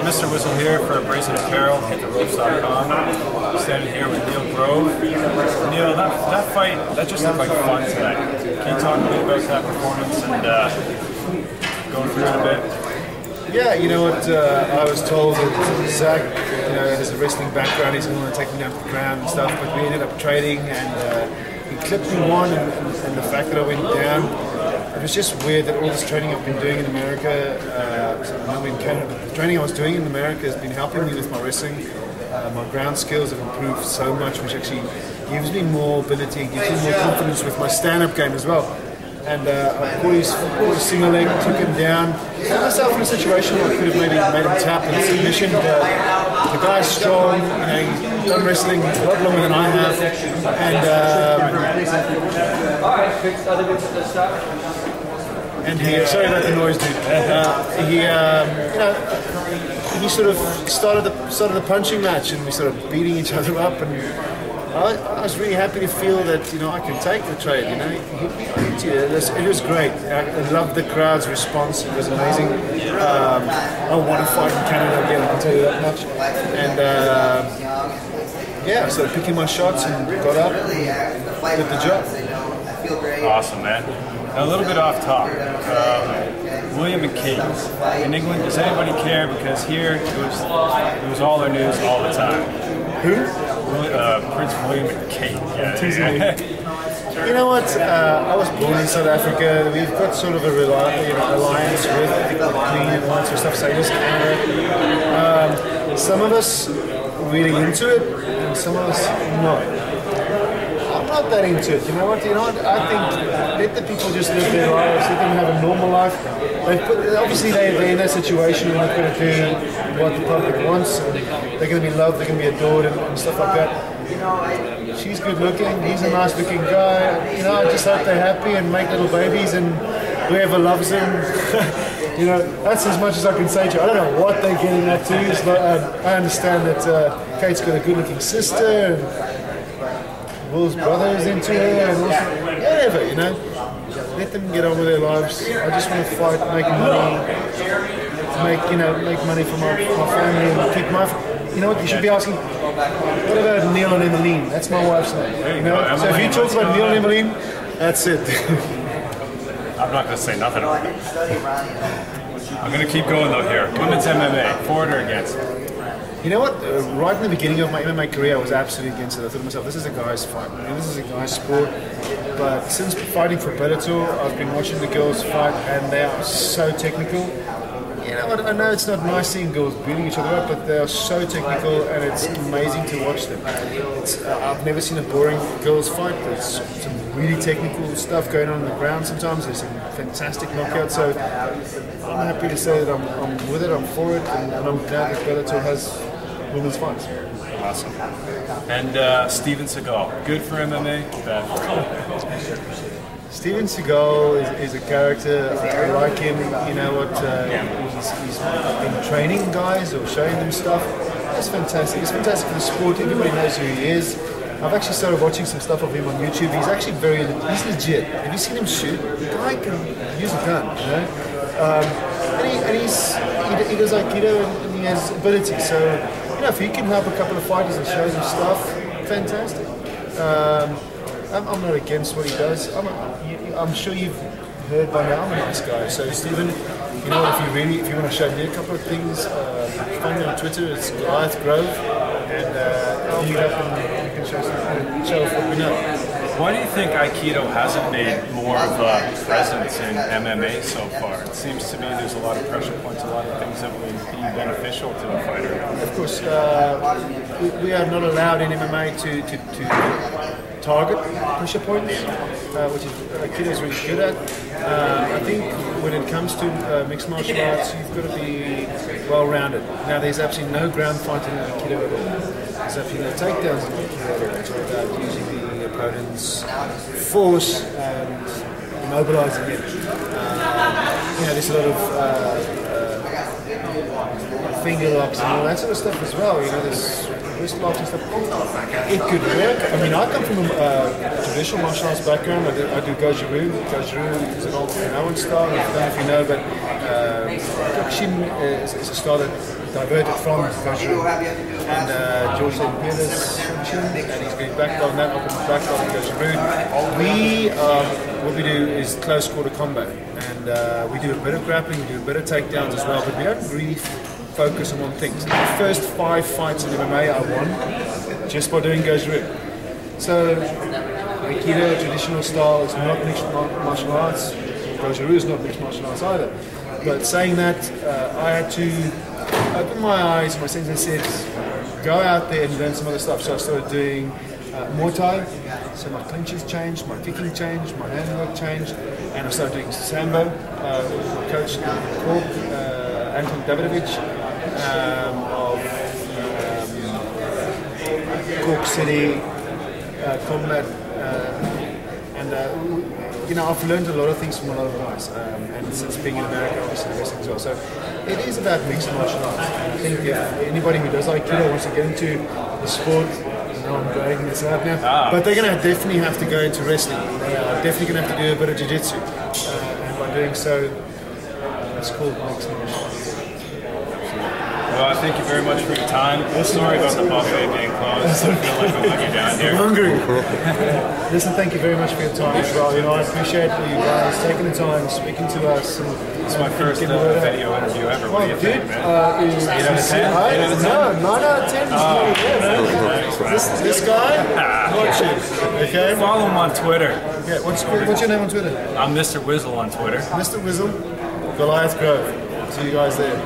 Mr. Whistle here for Brazen Apparel, hittheropes.com. Standing here with Neil Grove. Neil, that fight, that just looked like fun tonight. Can you talk a bit about that performance and going through it a bit? Yeah, you know what, I was told that Zach, you know, has a wrestling background, he's going to take me down to the ground and stuff, but we ended up trading and he clipped me one, and the fact that I went down, it was just weird that all this training I've been doing in America, I know in Canada, but the training I was doing in America has been helping me with my wrestling. My ground skills have improved so much, which actually gives me more ability, gives me more confidence with my stand-up game as well. And I caught his single leg, took him down. I found myself in a situation where I could have maybe made him tap in submission. The guy's strong, you know, he's done wrestling a lot longer than I have. And he, sorry about the noise, dude. You know, he sort of started the punching match, and we sort of beating each other up. And I was really happy to feel that, you know, I can take the trade, you know. It was great. I loved the crowd's response. It was amazing. I want to fight in Canada again, I can tell you that much. And yeah, so picking my shots and got up and did the job. Awesome, man. Now, a little bit off topic. William McKay. In England, does anybody care? Because here, it was all the news all the time. Who? Prince William McKay. Yeah. You know what? I was born in South Africa. We've got sort of a alliance with the Queen and all that sort of stuff. So I just some of us really into it, and some of us not. I'm not that into it. You know what? I think let the people just live their lives. Let them have a normal life. Obviously, they're in that situation and they're going to do what the public wants. And they're going to be loved. They're going to be adored and stuff like that. She's good looking. He's a nice looking guy. You know, I just hope they're happy and make little babies, and whoever loves them. You know, that's as much as I can say to you. I don't know what they're getting at to, but I understand that Kate's got a good looking sister. And Will's brother is into her, and also, whatever, you know. Let them get on with their lives. I just want to fight, make money, make money for my family and keep my. You know what? You should be asking. What about Neil and Emmeline? That's my wife's name. You know. So if you talk about Neil and Emmeline, that's it. I'm not going to say nothing. I'm going to keep going though here. Women's MMA, for it or against? You know what? Right in the beginning of my MMA career, I was absolutely against it. I thought to myself, this is a guy's fight. I mean, this is a guy's sport. But since fighting for Bellator, I've been watching the girls fight, and they are so technical. You know what? I know it's not nice seeing girls beating each other up, but they are so technical, and it's amazing to watch them. I've never seen a boring girls fight. There's some really technical stuff going on the ground sometimes. There's some fantastic knockouts. So I'm happy to say that I'm with it, I'm for it, and I'm glad that Bellator has women's fights. Awesome. And Steven Seagal, good for MMA? Bad for Steven Seagal is a character. I like him. You know what? He's been training guys or showing them stuff. That's fantastic. It's fantastic for the sport. Everybody knows who he is. I've actually started watching some stuff of him on YouTube. He's actually he's legit. Have you seen him shoot? The guy can use a gun, you know. He does Aikido and he has ability. So, you know, if he can help a couple of fighters and show them stuff, fantastic. I'm not against what he does. I'm sure you've heard by now I'm a nice guy. So Stephen, you know, if you want to show me a couple of things, find me on Twitter. It's Goliath Grove, and I'll meet up and you can show us what we know. Why do you think Aikido hasn't made more of a presence in MMA so far? It seems to me there's a lot of pressure points, a lot of things that would be beneficial to a fighter. Of course, we are not allowed in MMA to target pressure points, which Aikido is really good at. I think when it comes to mixed martial arts, you've got to be well-rounded. Now, there's absolutely no ground fighting in Aikido at all. So if you know takedowns in Aikido, it's all about using the opponent's force and immobilizing it. You know, there's a lot of finger locks and all that sort of stuff as well. You know, there's wrist locks and stuff, it could work. I mean, I come from a traditional martial arts background. I do Goju-Ryu. Goju-Ryu is an old Okinawan style. I don't know if you know, but Kyokushin is a style that diverted from Goju-Ryu. And George St. Peter's and he's getting back on that, up in the back on Goju-Ryu. What we do is close quarter combat, and we do a bit of grappling, we do a bit of takedowns as well, but we don't really focus on one thing. So the first 5 fights in MMA I won just by doing Goju-Ryu. So Aikido, traditional style, is not mixed martial arts. Goju-Ryu is not mixed martial arts either. But saying that, I had to open my eyes, my senses, and said, go out there and learn some other stuff. So I started doing Muay Thai, so my clinches changed, my kicking changed, my handwork changed, and I started doing Sambo with my coach, Anton Davidovich, of Cork City, combat, and you know, I've learned a lot of things from a lot of guys, and since being in America, obviously the wrestling as well. So it is about mixed martial arts. I think if anybody who does Aikido wants to get into the sport, I'm dragging this out now, but they're going to definitely have to go into wrestling. They are definitely going to have to do a bit of jiu-jitsu, and by doing so, it's called mixed martial arts. Well, I thank you very much for your time. Sorry about the buffet being closed. I feel like I'm letting you down here. I'm hungry. Listen, thank you very much for your time as well. You know, I appreciate you guys taking the time, speaking to us. And, it's my first video interview ever. What do you think, man? 8 out of 10? 8 out of 10? No, 9 out of 10 is really good. This guy, watch it. Okay? Follow him on Twitter. Yeah, what's your name on Twitter? I'm Mr. Wizzle on Twitter. Mr. Wizzle, Goliath Grove. See you guys there.